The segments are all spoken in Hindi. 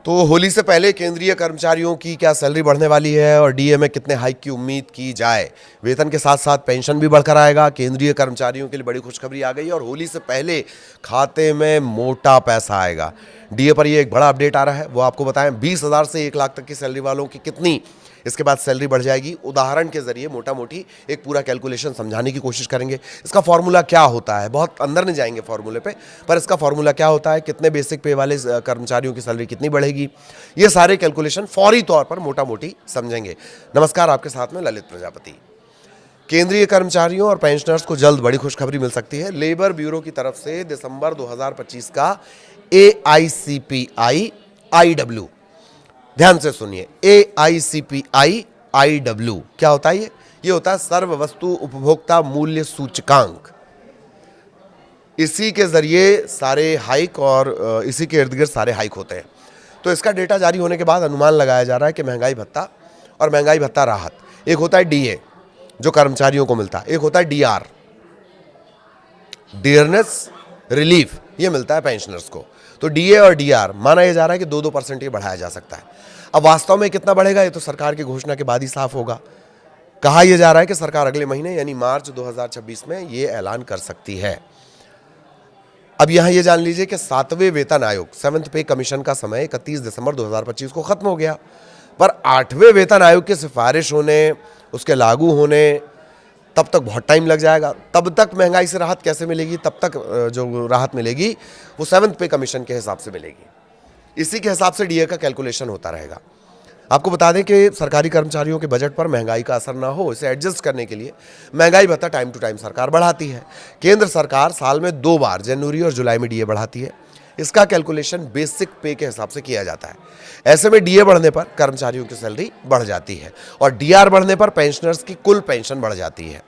तो होली से पहले केंद्रीय कर्मचारियों की क्या सैलरी बढ़ने वाली है और डीए में कितने हाइक की उम्मीद की जाए। वेतन के साथ साथ पेंशन भी बढ़कर आएगा। केंद्रीय कर्मचारियों के लिए बड़ी खुशखबरी आ गई और होली से पहले खाते में मोटा पैसा आएगा। डीए पर ये एक बड़ा अपडेट आ रहा है, वो आपको बताएं। 20,000 से 1 लाख तक की सैलरी वालों की कितनी इसके बाद सैलरी बढ़ जाएगी, उदाहरण के जरिए मोटा मोटी एक पूरा कैलकुलेशन समझाने की कोशिश करेंगे। इसका फॉर्मूला क्या होता है, बहुत अंदर नहीं जाएंगे फॉर्मूले पे, पर इसका फॉर्मूला क्या होता है, कितने बेसिक पे वाले कर्मचारियों की सैलरी कितनी बढ़ेगी, ये सारे कैलकुलेशन फौरी तौर पर मोटा मोटी समझेंगे। नमस्कार, आपके साथ में ललित प्रजापति। केंद्रीय कर्मचारियों और पेंशनर्स को जल्द बड़ी खुशखबरी मिल सकती है। लेबर ब्यूरो की तरफ से दिसंबर 2025 का AICPI IW, ध्यान से सुनिए, AICPI IW क्या होता है? ये होता है सर्व वस्तु उपभोक्ता मूल्य सूचकांक। इसी के जरिए सारे हाइक और इसी के इर्द गिर्द सारे हाइक होते हैं। तो इसका डेटा जारी होने के बाद अनुमान लगाया जा रहा है कि महंगाई भत्ता और महंगाई भत्ता राहत, एक होता है डीए जो कर्मचारियों को मिलता है, एक होता है डीआर, डियरनेस रिलीफ, ये मिलता है पेंशनर्स को। तो डीए और डीआर माना यह जा रहा है कि 2-2% ये बढ़ाया जा सकता है। अब वास्तव में कितना बढ़ेगा ये तो सरकार की घोषणा के बाद ही साफ होगा। कहा यह जा रहा है कि सरकार अगले महीने यानी मार्च 2026 में ये ऐलान कर सकती है। अब यहां ये जान लीजिए कि 7वें वेतन आयोग 7th पे कमीशन का समय 31 दिसंबर 2025 को खत्म हो गया, पर 8वें वेतन आयोग की सिफारिश होने, उसके लागू होने तब तक बहुत टाइम लग जाएगा। तब तक महंगाई से राहत कैसे मिलेगी? तब तक जो राहत मिलेगी वो 7th पे कमीशन के हिसाब से मिलेगी। इसी के हिसाब से डीए का कैलकुलेशन होता रहेगा। आपको बता दें कि सरकारी कर्मचारियों के बजट पर महंगाई का असर ना हो, इसे एडजस्ट करने के लिए महंगाई भत्ता टाइम टू टाइम सरकार बढ़ाती है। केंद्र सरकार साल में 2 बार जनवरी और जुलाई में डीए बढ़ाती है। इसका कैलकुलेशन बेसिक पे के हिसाब से किया जाता है। ऐसे में डीए बढ़ने पर कर्मचारियों की सैलरी बढ़ जाती है और डीआर बढ़ने पर पेंशनर्स की कुल पेंशन बढ़ जाती है।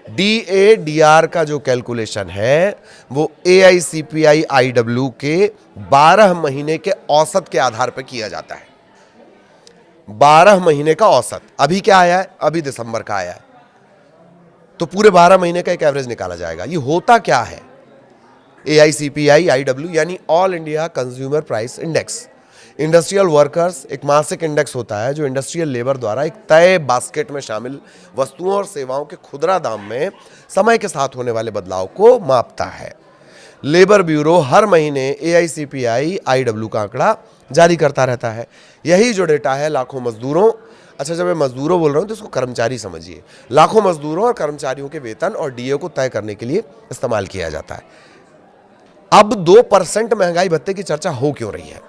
डीए डीआर का जो कैलकुलेशन है वो AICPI IW के 12 महीने के औसत के आधार पर किया जाता है। 12 महीने का औसत। अभी क्या आया है? अभी दिसंबर का आया है, तो पूरे 12 महीने का एक एवरेज निकाला जाएगा। ये होता क्या है? AICPI IW यानी all India consumer price index. Industrial workers एक मासिक इंडेक्स होता है जो इंडस्ट्रियल लेबर द्वारा एक तय बास्केट में शामिल वस्तुओं और सेवाओं के खुदरा दाम में समय के साथ होने वाले बदलाव को मापता है। लेबर ब्यूरो हर महीने AICPI IW का आंकड़ा जारी करता रहता है। यही जो डेटा है लाखों मजदूरों, अच्छा जब मैं मजदूरों बोल रहा हूं तो इसको कर्मचारी समझिए, लाखों मजदूरों और कर्मचारियों के वेतन और डीए को तय करने के लिए इस्तेमाल किया जाता है। अब 2% महंगाई भत्ते की चर्चा हो क्यों रही है?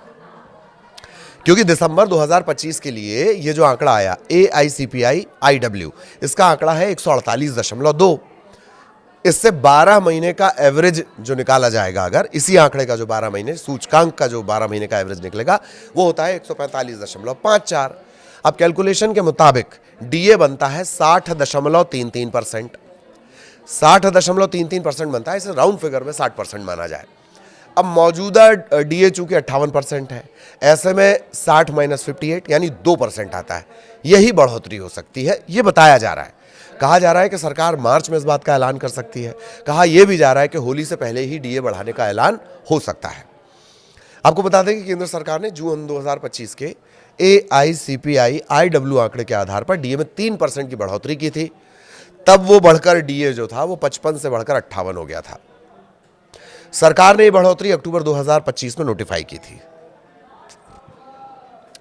क्योंकि दिसंबर 2025 के लिए ये जो आंकड़ा आया AICPI IW, इसका आंकड़ा है 148.2। इससे 12 महीने का एवरेज जो निकाला जाएगा, अगर इसी आंकड़े का जो 12 महीने सूचकांक का जो 12 महीने का एवरेज निकलेगा वो होता है 145.54। अब कैलकुलेशन के मुताबिक डीए बनता है 60.33%। 60.33% बनता है, इसे राउंड फिगर में 60% माना जाए। अब मौजूदा डीए चूंकि 58% है, ऐसे में 60 - 58 यानी 2% आता है। यही बढ़ोतरी हो सकती है, ये बताया जा रहा है। कहा जा रहा है कि सरकार मार्च में इस बात का ऐलान कर सकती है। कहा यह भी जा रहा है कि होली से पहले ही डीए बढ़ाने का ऐलान हो सकता है। आपको बता दें कि केंद्र सरकार ने जून 2025 के AICPI IW आंकड़े के आधार पर डीए में 3% की बढ़ोतरी की थी। तब वो बढ़कर डीए जो था वो 55 से बढ़कर 58 हो गया था। सरकार ने ये बढ़ोतरी अक्टूबर 2025 में नोटिफाई की थी।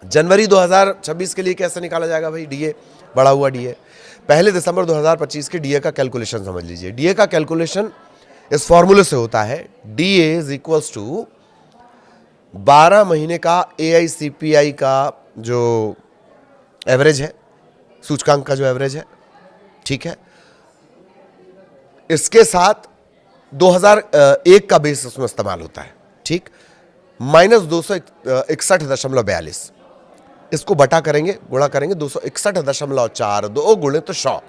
जनवरी 2026 के लिए कैसे निकाला जाएगा भाई डीए, बढ़ा हुआ डीए? पहले दिसंबर 2025 के डीए का कैलकुलेशन समझ लीजिए। डीए का कैलकुलेशन इस फॉर्मूले से होता है, डीए इज इक्वल्स टू 12 महीने का AICPI का जो एवरेज है, सूचकांक का जो एवरेज है, ठीक है, इसके साथ 2001 का बेस उसमें इस्तेमाल होता है, ठीक, माइनस 261.42। इसको बटा करेंगे, गुणा करेंगे 261.42 गुणित 100,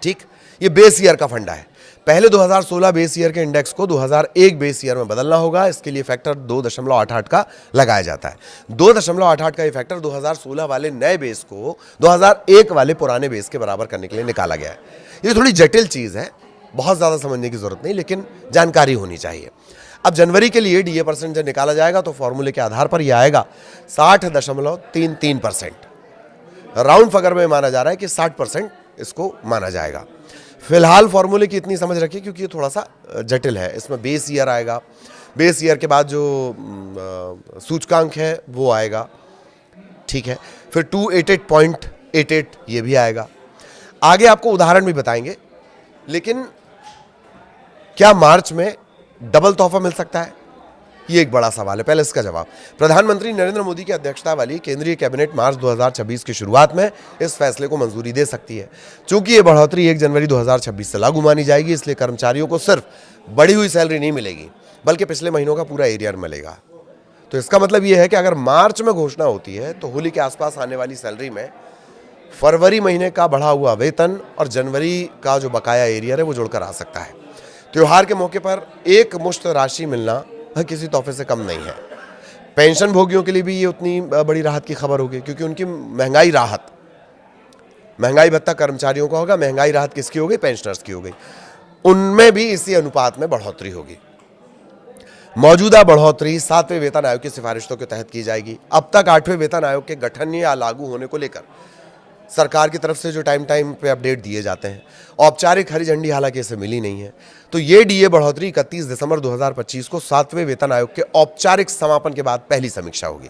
ठीक। ये बेस ईयर का फंडा है। पहले 2016 बेस ईयर के इंडेक्स को 2001 बेस ईयर में बदलना होगा। इसके लिए फैक्टर 2.88 का लगाया जाता है। 2.88 का ये फैक्टर 2016 वाले नए बेस को 2001 वाले पुराने बेस के बराबर करने के लिए निकाला गया है। ये थोड़ी जटिल चीज़ है, बहुत ज़्यादा समझने की जरूरत नहीं, लेकिन जानकारी होनी चाहिए। अब जनवरी के लिए डीए परसेंट जब निकाला जाएगा तो फॉर्मूले के आधार पर यह आएगा 60.33%। राउंड फिगर में माना जा रहा है कि 60% इसको माना जाएगा। फिलहाल फॉर्मूले की इतनी समझ रखिए क्योंकि ये थोड़ा सा जटिल है। इसमें बेस ईयर आएगा, बेस ईयर के बाद जो सूचकांक है वो आएगा, ठीक है। फिर 288.88 ये भी आएगा। आगे आपको उदाहरण भी बताएंगे। लेकिन क्या मार्च में डबल तोहफा मिल सकता है? ये एक बड़ा सवाल है। पहले इसका जवाब, प्रधानमंत्री नरेंद्र मोदी की अध्यक्षता वाली केंद्रीय कैबिनेट मार्च 2026 की शुरुआत में इस फैसले को मंजूरी दे सकती है। चूंकि ये बढ़ोतरी 1 जनवरी 2026 से लागू मानी जाएगी, इसलिए कर्मचारियों को सिर्फ बढ़ी हुई सैलरी नहीं मिलेगी बल्कि पिछले महीनों का पूरा एरियर मिलेगा। तो इसका मतलब ये है कि अगर मार्च में घोषणा होती है तो होली के आसपास आने वाली सैलरी में फरवरी महीने का बढ़ा हुआ वेतन और जनवरी का जो बकाया एरियर है वो जुड़कर आ सकता है। त्योहार के मौके पर एक मुश्त राशि मिलना किसी तोहफे से कम नहीं है। पेंशन भोगियों के लिए भी ये उतनी बड़ी राहत की खबर होगी क्योंकि उनकी महंगाई भत्ता कर्मचारियों का होगा, महंगाई राहत किसकी हो गई? पेंशनर्स की हो गई। उनमें भी इसी अनुपात में बढ़ोतरी होगी। मौजूदा बढ़ोतरी 7वें वेतन आयोग की सिफारिशों के तहत की जाएगी। अब तक 8वें वेतन आयोग के गठन या लागू होने को लेकर सरकार की तरफ से जो टाइम पे अपडेट दिए जाते हैं, औपचारिक हरी झंडी हालांकि इसे मिली नहीं है। तो ये डीए बढ़ोतरी 31 दिसंबर 2025 को 7वें वेतन आयोग के औपचारिक समापन के बाद पहली समीक्षा होगी।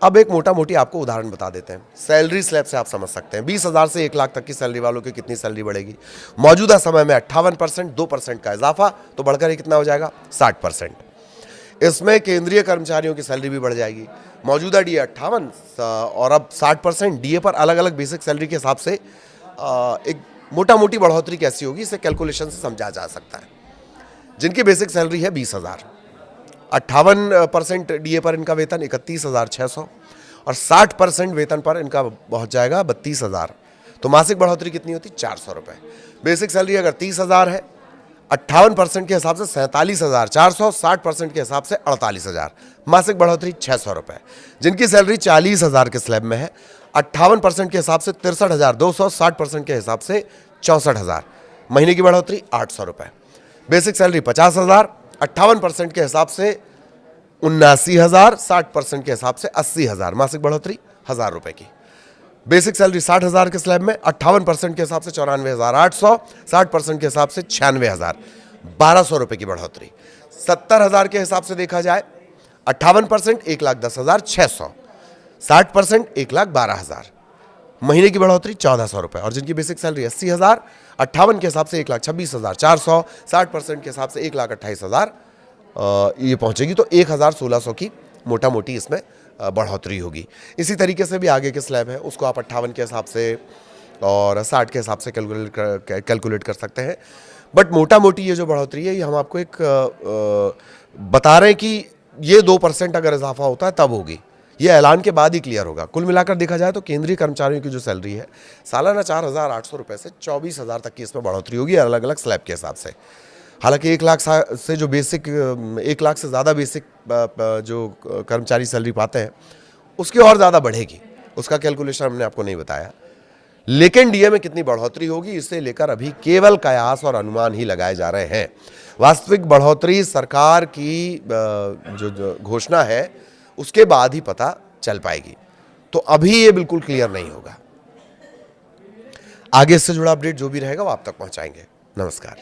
अब एक मोटा मोटी आपको उदाहरण बता देते हैं। सैलरी स्लैब से आप समझ सकते हैं 20,000 से 1 लाख तक की सैलरी वालों की कितनी सैलरी बढ़ेगी। मौजूदा समय में 58%, 2% का इजाफा तो बढ़कर ये कितना हो जाएगा? 60%। इसमें केंद्रीय कर्मचारियों की सैलरी भी बढ़ जाएगी। मौजूदा डीए 58 और अब 60%। डीए पर अलग अलग बेसिक सैलरी के हिसाब से एक मोटा मोटी बढ़ोतरी कैसी होगी इसे कैलकुलेशन से समझा जा सकता है। जिनकी बेसिक सैलरी है 20,000, 58% डीए पर इनका वेतन 31,600 और 60% वेतन पर इनका पहुंच जाएगा 32,000। तो मासिक बढ़ोतरी कितनी होती? 400 रुपये। बेसिक सैलरी अगर 30,000 है, 58% के हिसाब से 47,400, 60% के हिसाब से 48,000, मासिक बढ़ोतरी 600 रुपये। जिनकी सैलरी 40,000 के स्लैब में है, 58% के हिसाब से 63,200, 60% के हिसाब से 64,000, महीने की बढ़ोतरी 800 रुपये। बेसिक सैलरी 50,000, 58% के हिसाब से 79,000, 60% के हिसाब से 80,000, मासिक बढ़ोतरी 1,000 रुपये की। बेसिक सैलरी 60,000 के स्लैब में, 58% के हिसाब से 94,800, 60% के हिसाब से 96,000, 1,200 रुपये की बढ़ोतरी। 70,000 के हिसाब से देखा जाए, 58% 1,10,600, 60% 1,12,000, महीने की बढ़ोतरी 1,400 रुपये। और जिनकी बेसिक सैलरी 80,000, 58 के हिसाब से 1,26,400, 60% के हिसाब से 1,28,000 ये पहुंचेगी। तो 1,1600 की मोटा मोटी इसमें बढ़ोतरी होगी। इसी तरीके से भी आगे के स्लैब है उसको आप 58 के हिसाब से और 60 के हिसाब से कैलकुलेट कर सकते हैं। बट मोटा मोटी ये जो बढ़ोतरी है ये हम आपको एक बता रहे हैं कि ये 2% अगर इजाफा होता है तब होगी। ये ऐलान के बाद ही क्लियर होगा। कुल मिलाकर देखा जाए तो केंद्रीय कर्मचारियों की जो सैलरी है सालाना 4,800 रुपये से 24,000 तक की इसमें बढ़ोतरी होगी अलग अलग स्लैब के हिसाब से। हालांकि 1 लाख से जो बेसिक 1 लाख से ज़्यादा बेसिक जो कर्मचारी सैलरी पाते हैं उसकी और ज़्यादा बढ़ेगी, उसका कैलकुलेशन हमने आपको नहीं बताया। लेकिन डीए में कितनी बढ़ोतरी होगी इसे लेकर अभी केवल कयास और अनुमान ही लगाए जा रहे हैं। वास्तविक बढ़ोतरी सरकार की जो घोषणा है उसके बाद ही पता चल पाएगी। तो अभी ये बिल्कुल क्लियर नहीं होगा। आगे इससे जुड़ा अपडेट जो भी रहेगा वो आप तक पहुंचाएंगे। नमस्कार।